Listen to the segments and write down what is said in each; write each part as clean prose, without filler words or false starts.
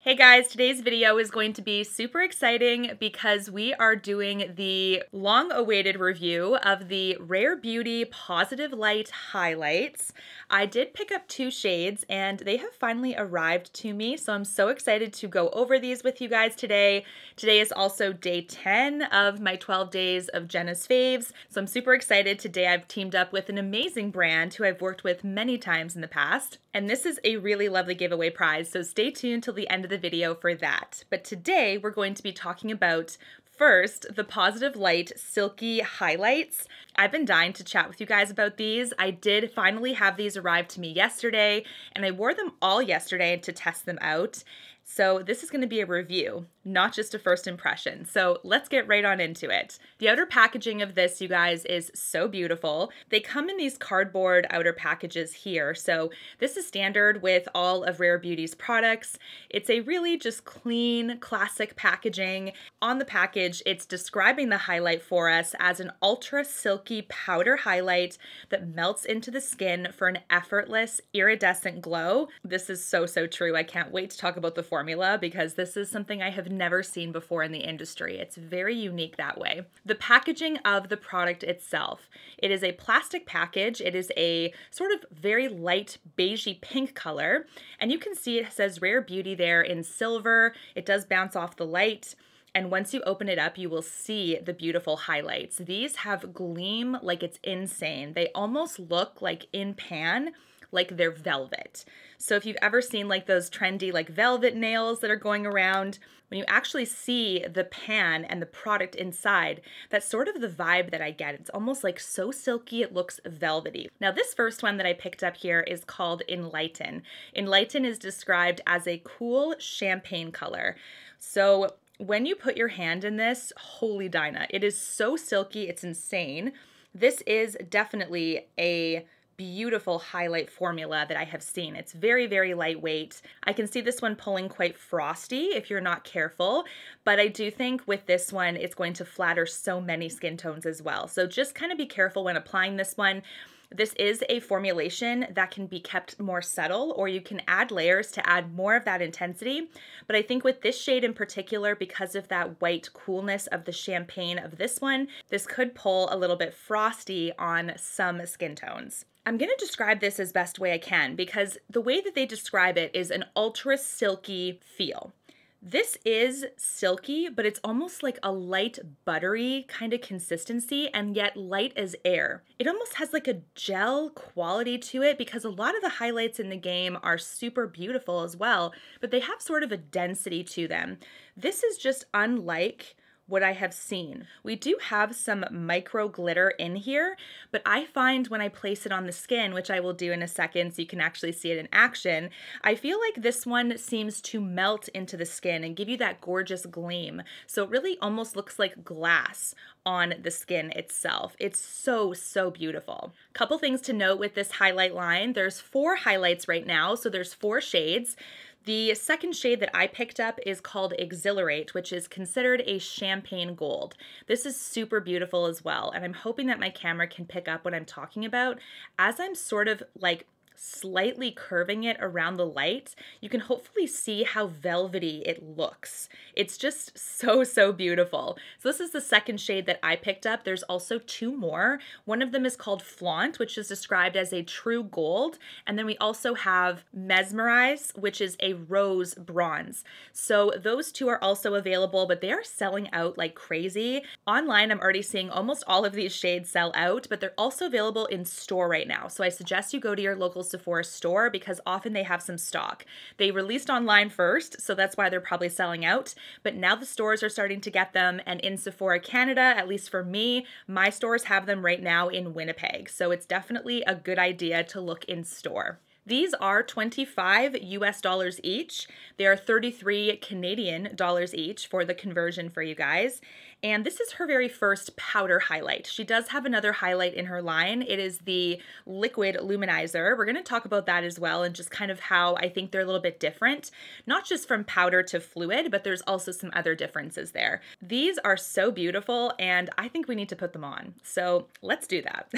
Hey guys, today's video is going to be super exciting because we are doing the long-awaited review of the Rare Beauty Positive Light Highlights. I did pick up 2 shades and they have finally arrived to me, so I'm so excited to go over these with you guys today. Today is also day 10 of my 12 days of Jena's Faves, so I'm super excited. Today I've teamed up with an amazing brand who I've worked with many times in the past, and this is a really lovely giveaway prize, so stay tuned till the end of the video for that. But today we're going to be talking about first the Positive Light Silky Highlights. I've been dying to chat with you guys about these. I did finally have these arrive to me yesterday, and I wore them all yesterday to test them out. So this is going to be a review, not just a first impression. So let's get right on into it. The outer packaging of this, you guys, is so beautiful. They come in these cardboard outer packages here. So this is standard with all of Rare Beauty's products. It's a really just clean, classic packaging. On the package, it's describing the highlight for us as an ultra silky powder highlight that melts into the skin for an effortless, iridescent glow. This is so true. I can't wait to talk about the formula because this is something I have never seen before in the industry. It's very unique that way. The packaging of the product itself. It is a plastic package. It is a sort of very light beigey pink color, and you can see it says Rare Beauty there in silver. It does bounce off the light. And once you open it up, you will see the beautiful highlights. These have gleam like it's insane. They almost look like in pan, like they're velvet. So if you've ever seen like those trendy like velvet nails that are going around, when you actually see the pan and the product inside, that's sort of the vibe that I get. It's almost like so silky, it looks velvety. Now this first one that I picked up here is called Enlighten. Enlighten is described as a cool champagne color. So when you put your hand in this, holy Dinah, it is so silky, it's insane. This is definitely a beautiful highlight formula that I have seen. It's very lightweight. I can see this one pulling quite frosty if you're not careful, but I do think with this one, it's going to flatter so many skin tones as well. So just kind of be careful when applying this one. This is a formulation that can be kept more subtle, or you can add layers to add more of that intensity. But I think with this shade in particular, because of that white coolness of the champagne of this one, this could pull a little bit frosty on some skin tones. I'm going to describe this as best way I can because the way that they describe it is an ultra silky feel. This is silky, but it's almost like a light buttery kind of consistency and yet light as air. It almost has like a gel quality to it because a lot of the highlights in the game are super beautiful as well, but they have sort of a density to them. This is just unlike what I have seen. We do have some micro glitter in here, but I find when I place it on the skin, which I will do in a second so you can actually see it in action, I feel like this one seems to melt into the skin and give you that gorgeous gleam. So it really almost looks like glass on the skin itself. It's so beautiful. Couple things to note with this highlight line. There's 4 highlights right now, so there's 4 shades. The second shade that I picked up is called Exhilarate, which is considered a champagne gold. This is super beautiful as well, and I'm hoping that my camera can pick up what I'm talking about. As I'm sort of like slightly curving it around the light, you can hopefully see how velvety it looks. It's just so beautiful. So this is the second shade that I picked up. There's also 2 more. One of them is called Flaunt, which is described as a true gold. And then we also have Mesmerize, which is a rose bronze. So those 2 are also available, but they are selling out like crazy. Online, I'm already seeing almost all of these shades sell out, but they're also available in store right now. So I suggest you go to your local Sephora store because often they have some stock. They released online first, so that's why they're probably selling out, but now the stores are starting to get them, and in Sephora Canada, at least for me, my stores have them right now in Winnipeg, so it's definitely a good idea to look in store. These are $25 US each. They are 33 Canadian dollars each for the conversion for you guys. And this is her very first powder highlight. She does have another highlight in her line. It is the Liquid Luminizer. We're going to talk about that as well and just kind of how I think they're a little bit different, not just from powder to fluid, but there's also some other differences there. These are so beautiful and I think we need to put them on. So let's do that.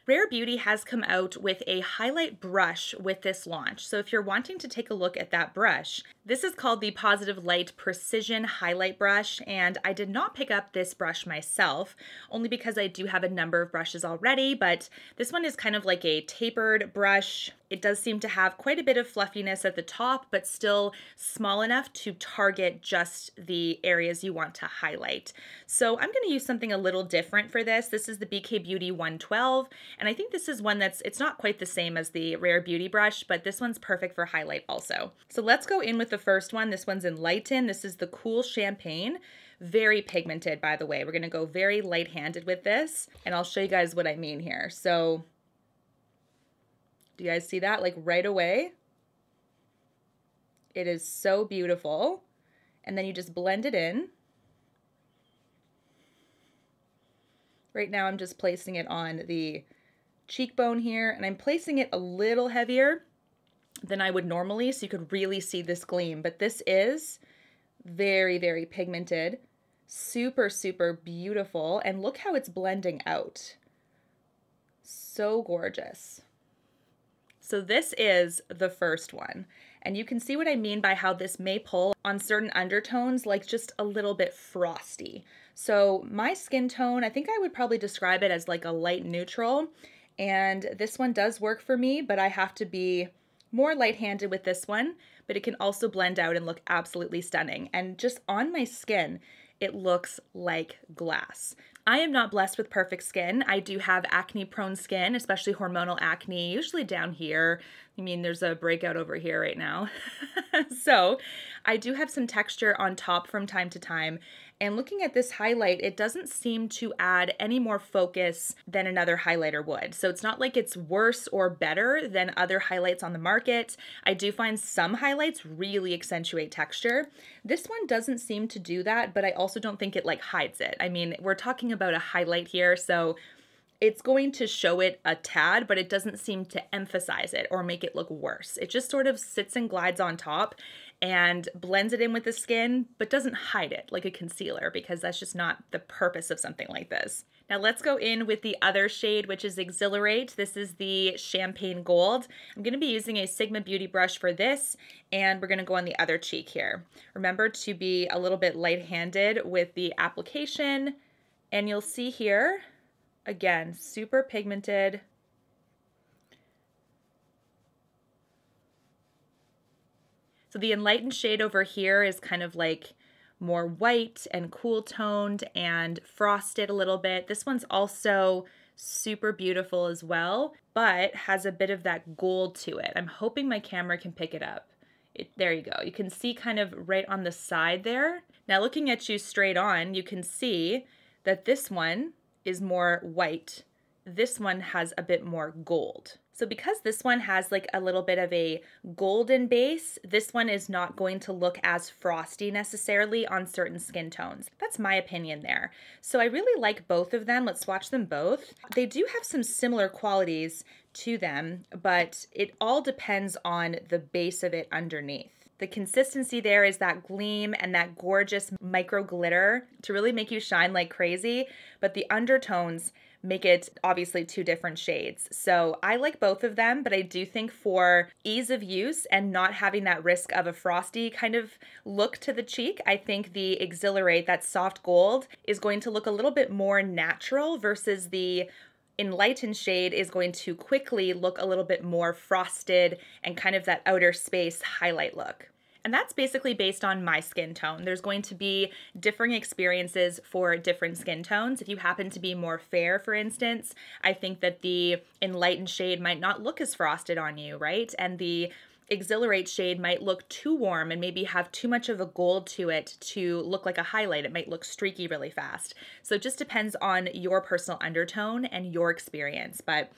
Rare Beauty has come out with a highlight brush with this launch. So if you're wanting to take a look at that brush, this is called the Positive Light Precision Highlight Brush, and I did not pick up this brush myself, only because I do have a number of brushes already, but this one is kind of like a tapered brush. It does seem to have quite a bit of fluffiness at the top, but still small enough to target just the areas you want to highlight. So I'm going to use something a little different for this. This is the BK Beauty 112, and I think this is one it's not quite the same as the Rare Beauty brush, but this one's perfect for highlight also. So let's go in with the first one. This one's in Lighten. This is the Cool Champagne. Very pigmented, by the way. We're going to go very light-handed with this, and I'll show you guys what I mean here. So do you guys see that? Like right away? It is so beautiful. And then you just blend it in. Right now I'm just placing it on the cheekbone here, and I'm placing it a little heavier than I would normally so you could really see this gleam. But this is very, very pigmented. Super, super beautiful. And look how it's blending out. So gorgeous. So this is the first one, and you can see what I mean by how this may pull on certain undertones, like just a little bit frosty. So my skin tone, I think I would probably describe it as like a light neutral, and this one does work for me, but I have to be more light-handed with this one, but it can also blend out and look absolutely stunning. And just on my skin, it looks like glass. I am not blessed with perfect skin. I do have acne-prone skin, especially hormonal acne, usually down here. I mean, there's a breakout over here right now. So I do have some texture on top from time to time. And looking at this highlight, it doesn't seem to add any more focus than another highlighter would. So it's not like it's worse or better than other highlights on the market. I do find some highlights really accentuate texture. This one doesn't seem to do that, but I also don't think it like hides it. I mean, we're talking about a highlight here, so it's going to show it a tad, but it doesn't seem to emphasize it or make it look worse. It just sort of sits and glides on top and blends it in with the skin, but doesn't hide it like a concealer, because that's just not the purpose of something like this. Now let's go in with the other shade, which is Exhilarate. This is the Champagne Gold. I'm going to be using a Sigma Beauty brush for this, and we're going to go on the other cheek here. Remember to be a little bit light-handed with the application, and you'll see here, again, super pigmented. So the Enlightened shade over here is kind of like more white and cool toned and frosted a little bit. This one's also super beautiful as well, but has a bit of that gold to it. I'm hoping my camera can pick it up. There you go. You can see kind of right on the side there. Now looking at you straight on, you can see that this one is more white. This one has a bit more gold. So because this one has like a little bit of a golden base, this one is not going to look as frosty necessarily on certain skin tones. That's my opinion there. So I really like both of them. Let's swatch them both. They do have some similar qualities to them, but it all depends on the base of it underneath. The consistency there is that gleam and that gorgeous micro glitter to really make you shine like crazy, but the undertones make it obviously two different shades. So I like both of them, but I do think for ease of use and not having that risk of a frosty kind of look to the cheek, I think the Exhilarate, that soft gold, is going to look a little bit more natural versus the Enlightened shade is going to quickly look a little bit more frosted and kind of that outer space highlight look. And that's basically based on my skin tone. There's going to be differing experiences for different skin tones. If you happen to be more fair, for instance, I think that the Enlightened shade might not look as frosted on you, right? And the Exhilarate shade might look too warm and maybe have too much of a gold to it to look like a highlight. It might look streaky really fast. So it just depends on your personal undertone and your experience. But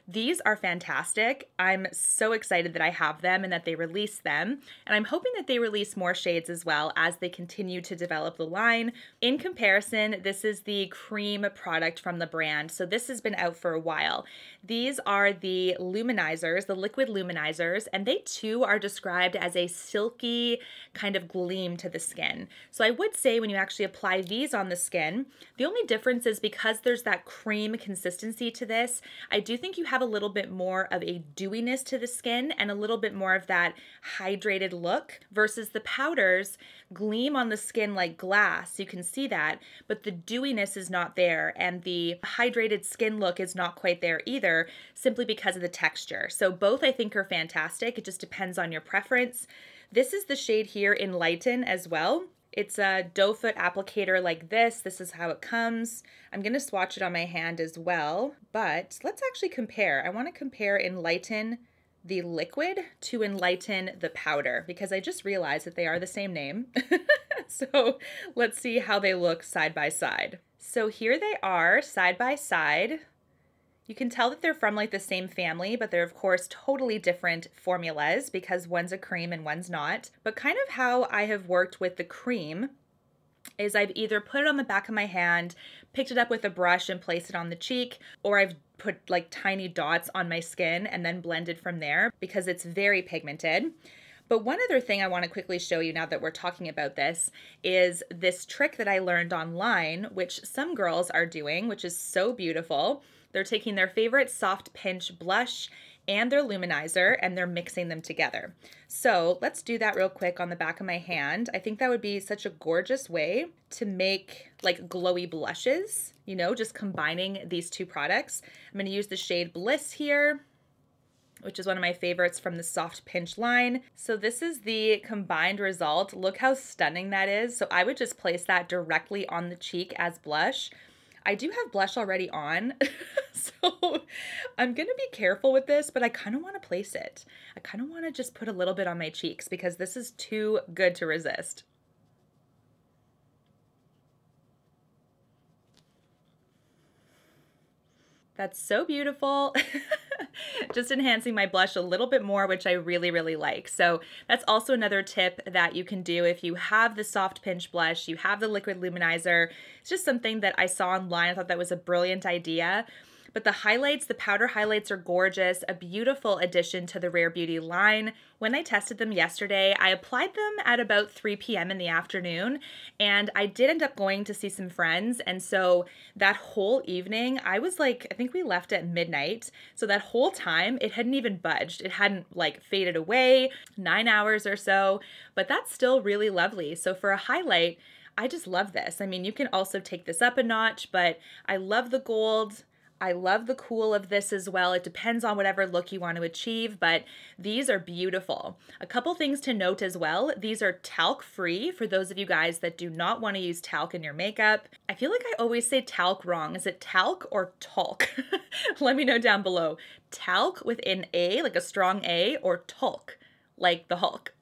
These are fantastic. I'm so excited that I have them and that they release them. And I'm hoping that they release more shades as well as they continue to develop the line. In comparison, this is the cream product from the brand. So this has been out for a while. These are the luminizers, the liquid luminizers, and they too are described as a silky kind of gleam to the skin. So I would say when you actually apply these on the skin, the only difference is because there's that cream consistency to this, I do think you have a little bit more of a dewiness to the skin and a little bit more of that hydrated look versus the powders gleam on the skin like glass. You can see that, but the dewiness is not there and the hydrated skin look is not quite there either, simply because of the texture. So both I think are fantastic. It just depends on your preference. This is the shade here in Lighten as well. It's a doe foot applicator like this. This is how it comes. I'm going to swatch it on my hand as well, but let's actually compare. I want to compare Enlighten the liquid to Enlighten the powder because I just realized that they are the same name. So let's see how they look side by side. So here they are side by side. You can tell that they're from like the same family, but they're of course totally different formulas because one's a cream and one's not. But kind of how I have worked with the cream is I've either put it on the back of my hand, picked it up with a brush and placed it on the cheek, or I've put like tiny dots on my skin and then blended from there because it's very pigmented. But one other thing I want to quickly show you now that we're talking about this is this trick that I learned online, which some girls are doing, which is so beautiful. They're taking their favorite soft pinch blush and their luminizer and they're mixing them together. So let's do that real quick on the back of my hand. I think that would be such a gorgeous way to make like glowy blushes, you know, just combining these two products. I'm going to use the shade Bliss here, which is one of my favorites from the Soft Pinch line. So this is the combined result. Look how stunning that is. So I would just place that directly on the cheek as blush. I do have blush already on, so I'm gonna be careful with this, but I kind of want to place it. I kind of want to just put a little bit on my cheeks because this is too good to resist. That's so beautiful. Just enhancing my blush a little bit more, which I really, really like. So that's also another tip that you can do if you have the soft pinch blush, you have the liquid luminizer. It's just something that I saw online. I thought that was a brilliant idea. But the highlights, the powder highlights are gorgeous, a beautiful addition to the Rare Beauty line. When I tested them yesterday, I applied them at about 3 p.m. in the afternoon, and I did end up going to see some friends, and so that whole evening, I was like, I think we left at midnight, so that whole time, it hadn't even budged. It hadn't like faded away, 9 hours or so, but that's still really lovely. So for a highlight, I just love this. I mean, you can also take this up a notch, but I love the gold. I love the cool of this as well. It depends on whatever look you want to achieve, but these are beautiful. A couple things to note as well. These are talc free for those of you guys that do not want to use talc in your makeup. I feel like I always say talc wrong. Is it talc or talc? Let me know down below. Talc with an A, like a strong A, or talc, like the Hulk.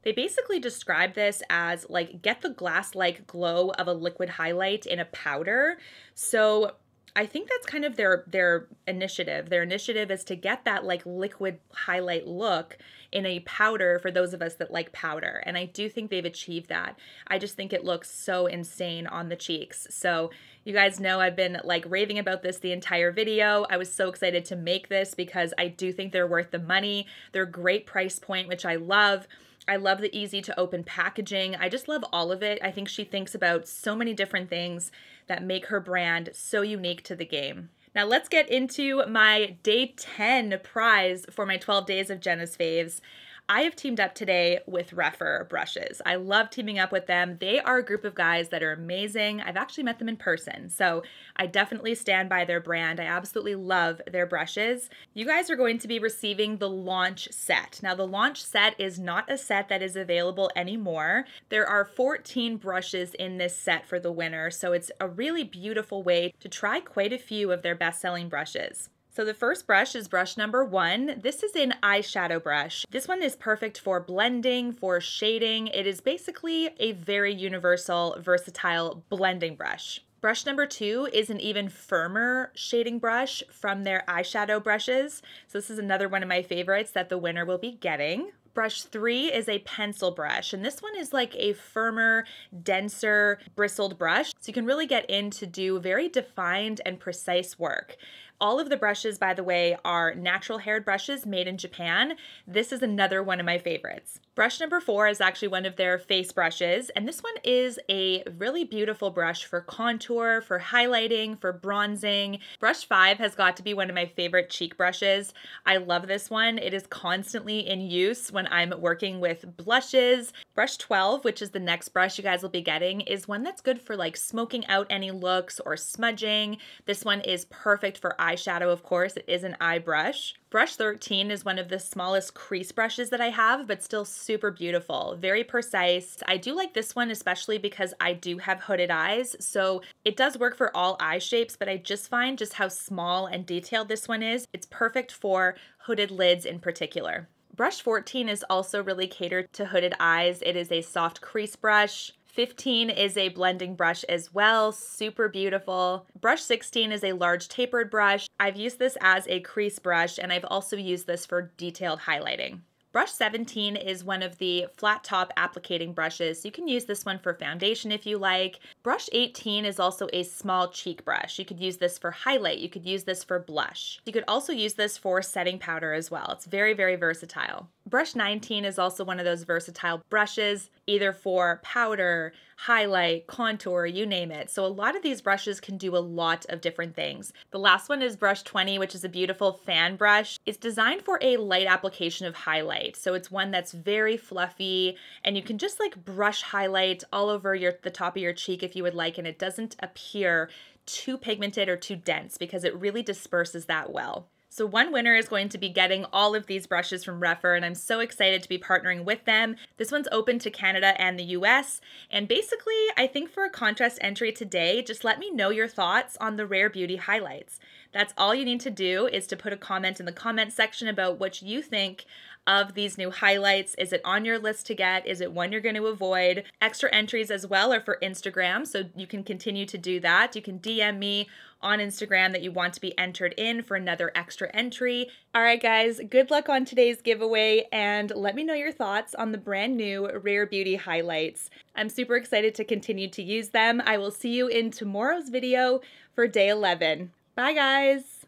They basically describe this as like get the glass-like glow of a liquid highlight in a powder. So I think that's kind of their initiative. Their initiative is to get that like liquid highlight look in a powder for those of us that like powder. And I do think they've achieved that. I just think it looks so insane on the cheeks. So you guys know I've been like raving about this the entire video. I was so excited to make this because I do think they're worth the money. They're a great price point, which I love. I love the easy to open packaging. I just love all of it. I think she thinks about so many different things that make her brand so unique to the game. Now let's get into my day 10 prize for my 12 days of Jena's Faves. I have teamed up today with Refer brushes. I love teaming up with them. They are a group of guys that are amazing. I've actually met them in person, so I definitely stand by their brand. I absolutely love their brushes. You guys are going to be receiving the launch set. Now, the launch set is not a set that is available anymore. There are 14 brushes in this set for the winner, so it's a really beautiful way to try quite a few of their best-selling brushes. So the first brush is brush number 1. This is an eyeshadow brush. This one is perfect for blending, for shading. It is basically a very universal, versatile blending brush. Brush number 2 is an even firmer shading brush from their eyeshadow brushes. So this is another one of my favorites that the winner will be getting. Brush 3 is a pencil brush, and this one is like a firmer, denser, bristled brush. So you can really get in to do very defined and precise work. All of the brushes, by the way, are natural haired brushes made in Japan. This is another one of my favorites. Brush number 4 is actually one of their face brushes, and this one is a really beautiful brush for contour, for highlighting, for bronzing. Brush 5 has got to be one of my favorite cheek brushes. I love this one. It is constantly in use when I'm working with blushes. Brush 12, which is the next brush you guys will be getting, is one that's good for like smoking out any looks or smudging. This one is perfect for eyeshadow, of course. It is an eye brush. Brush 13 is one of the smallest crease brushes that I have, but still super beautiful, very precise. I do like this one especially because I do have hooded eyes, so it does work for all eye shapes, but I just find just how small and detailed this one is. It's perfect for hooded lids in particular. Brush 14 is also really catered to hooded eyes. It is a soft crease brush. 15 is a blending brush as well, super beautiful. Brush 16 is a large tapered brush. I've used this as a crease brush, and I've also used this for detailed highlighting. Brush 17 is one of the flat top applicating brushes. You can use this one for foundation if you like. Brush 18 is also a small cheek brush. You could use this for highlight. You could use this for blush. You could also use this for setting powder as well. It's very, very versatile. Brush 19 is also one of those versatile brushes, either for powder, highlight, contour, you name it. So a lot of these brushes can do a lot of different things. The last one is brush 20, which is a beautiful fan brush. It's designed for a light application of highlight. So it's one that's very fluffy, and you can just like brush highlight all over the top of your cheek if you would like, and it doesn't appear too pigmented or too dense because it really disperses that well. So one winner is going to be getting all of these brushes from Refer, and I'm so excited to be partnering with them. This one's open to Canada and the US. And basically, I think for a contest entry today, just let me know your thoughts on the Rare Beauty highlights. That's all you need to do, is to put a comment in the comment section about what you think of these new highlights. Is it on your list to get? Is it one you're going to avoid? Extra entries as well are for Instagram, so you can continue to do that. You can DM me on Instagram that you want to be entered in for another extra entry. All right, guys, good luck on today's giveaway, and let me know your thoughts on the brand new Rare Beauty highlights. I'm super excited to continue to use them. I will see you in tomorrow's video for day 11. Bye, guys.